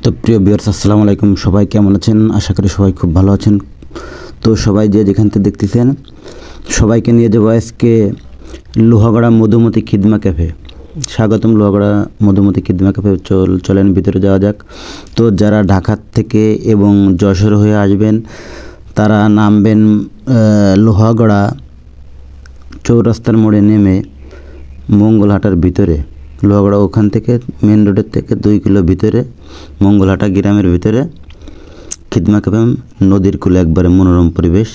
তো প্রিয় ভিউয়ার্স, আসসালামু আলাইকুম। সবাই কেমন আছেন? আশা করি সবাই খুব ভালো আছেন। তো সবাই যে যেখান থেকে দেখতেছেন সবাইকে নিয়ে যাবো আজকে লোহাগড়া মধুমতি খিদমা ক্যাফে। স্বাগতম লোহাগড়া মধুমতি খিদমা ক্যাফে। চলেন ভিতরে যাওয়া যাক। তো যারা ঢাকা থেকে এবং যশোর হয়ে আসবেন তারা নামবেন লোহাগড়া চৌরাস্তার মোড়ে নেমে মঙ্গলহাটার ভিতরে। লোহাগড়া ওখান থেকে মেন রোডের থেকে 2 কিলো ভিতরে মঙ্গলহাটা গ্রামের ভিতরে খিদমা ক্যাফে, নদীর কূলে একবারে মনোরম পরিবেশ।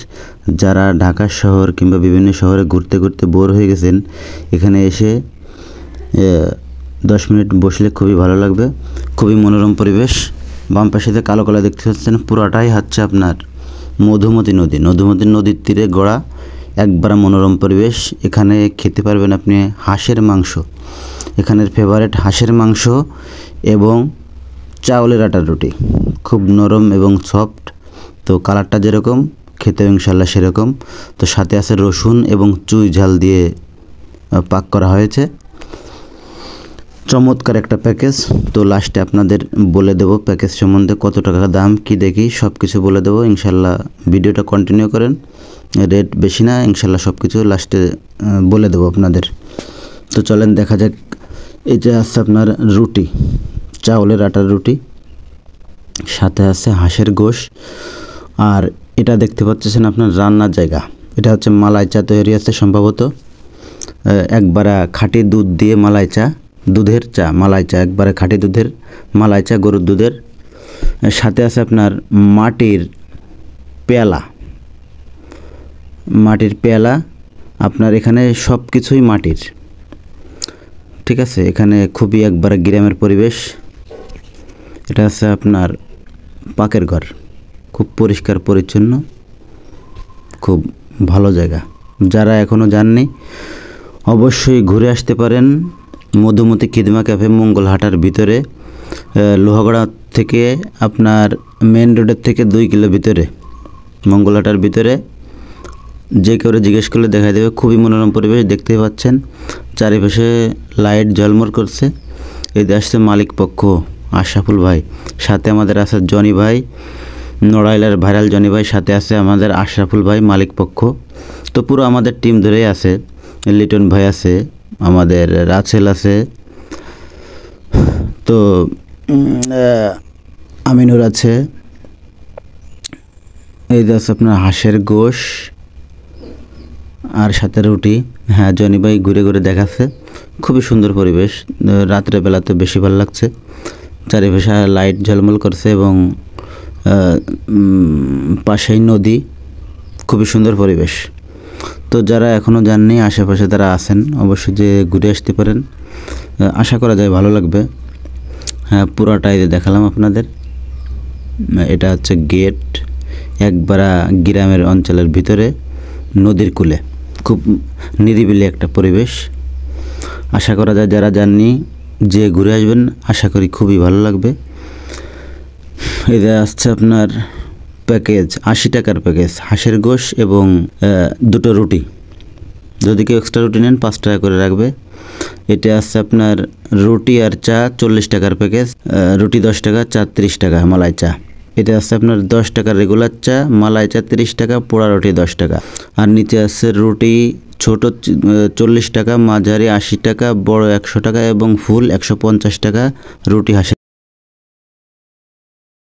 যারা ঢাকা শহর কিংবা বিভিন্ন শহরে ঘুরতে ঘুরতে বোর হয়ে গেছেন, এখানে এসে 10 মিনিট বসলে খুবই ভালো লাগবে। খুবই মনোরম পরিবেশ। বাম পাশে কালো কালো দেখতে পাচ্ছেন পুরাটাই হচ্ছে আপনার মধুমতি নদী। নদীর তীরে গড়া একবারে মনোরম পরিবেশ। এখানে খেতে পারবেন আপনি হাঁসের মাংস, এখানের ফেভারিট হাঁসের মাংস এবং চাউলের আটার রুটি, খুব নরম এবং সফট। তো কালারটা যেরকম খেতে ইনশাল্লাহ সেরকম। তো সাথে আছে রসুন এবং চুই ঝাল দিয়ে পাক করা হয়েছে। চমৎকার একটা প্যাকেজ। তো লাস্টে আপনাদের বলে দেব প্যাকেজ সম্বন্ধে কত টাকা দাম, কি দেখি সব কিছু বলে দেবো ইনশাল্লাহ। ভিডিওটা কন্টিনিউ করেন, রেট বেশি না ইনশাল্লাহ, সব কিছু লাস্টে বলে দেবো আপনাদের। তো চলেন দেখা যাক। এই যে আছে আপনার রুটি, চাউলের আটার রুটি, সাথে আছে হাঁসের গোশ। আর এটা দেখতে পাচ্ছেন আপনার রান্নার জায়গা। এটা হচ্ছে মালাই চা তৈরি আছে সম্ভবত, একবারে খাঁটি দুধ দিয়ে মালাই চা, দুধের চা, মালাই চা, একবারে খাঁটি দুধের মালাই চা, গরুর দুধের। সাথে আছে আপনার মাটির পেয়ালা। আপনার এখানে সব কিছুই মাটির, ঠিক আছে। এখানে খুবই একবারে গ্রামের পরিবেশ। এটা আছে আপনার পাকের ঘর, খুব পরিষ্কার পরিচ্ছন্ন, খুব ভালো জায়গা। যারা এখনও যাননি অবশ্যই ঘুরে আসতে পারেন মধুমতি খিদমা ক্যাফে, মঙ্গলহাটার ভিতরে, লোহাগড়া থেকে আপনার মেন রোডের থেকে 2 কিলো ভিতরে মঙ্গলহাটার ভিতরে। যে কেউ জিজ্ঞেস করলে দেখা দেবে। খুবই মনোরম পরিবেশ দেখতে পাচ্ছেন, চারিপাশে লাইট ঝলমল করছে। এই আসছে মালিক পক্ষ আশরাফুল ভাই, সাথে আমাদের আছে জনি ভাই, নড়াইলের ভাইরাল জনি ভাই, সাথে আছে আমাদের আশরাফুল ভাই মালিক পক্ষ। তো পুরো আমাদের টিম ধরেই আছে। লিটন ভাই আছে, আমাদের রাসেল আছে, তো আমিনুর আছে। এই যে আছে আপনার হাঁসের গোশ আর সাথে রুটি। হ্যাঁ, জনি ভাই ঘুরে ঘুরে দেখাচ্ছে। খুবই সুন্দর পরিবেশ, রাত্রে বেলাতে বেশি ভালো লাগছে। চারিপাশে লাইট ঝলমল করছে এবং পাশেই নদী, খুবই সুন্দর পরিবেশ। তো যারা এখনও যাননি আশেপাশে তারা আছেন অবশ্যই যে ঘুরে আসতে পারেন, আশা করা যায় ভালো লাগবে। হ্যাঁ, পুরাটাই দেখালাম আপনাদের। এটা হচ্ছে গেট, একবারা গ্রামের অঞ্চলের ভিতরে নদীর কূলে, খুব নিরিবিলি একটা পরিবেশ। আশা করা যায় যারা যাননি যে ঘুরে আসবেন, আশা করি খুবই ভালো লাগবে। এটা আসছে আপনার প্যাকেজ 80 টাকার প্যাকেজ, হাঁসের গোশ এবং 2টো রুটি। যদি কেউ এক্সট্রা রুটি নেন 5 টাকা করে রাখবে। এটা আসছে আপনার রুটি আর চা 40 টাকার প্যাকেজ, রুটি 10 টাকা, চা 30 টাকা, মালাই চা। এটা আছে আপনার 10 টাকার রেগুলার চা, মালাই চা 30 টাকা, পোড়া রুটি 10 টাকা। আর নিচে আছে রুটি ছোট 40 টাকা, মাঝারি 80 টাকা, বড় 100 টাকা এবং ফুল 150 টাকা রুটি হাঁসের।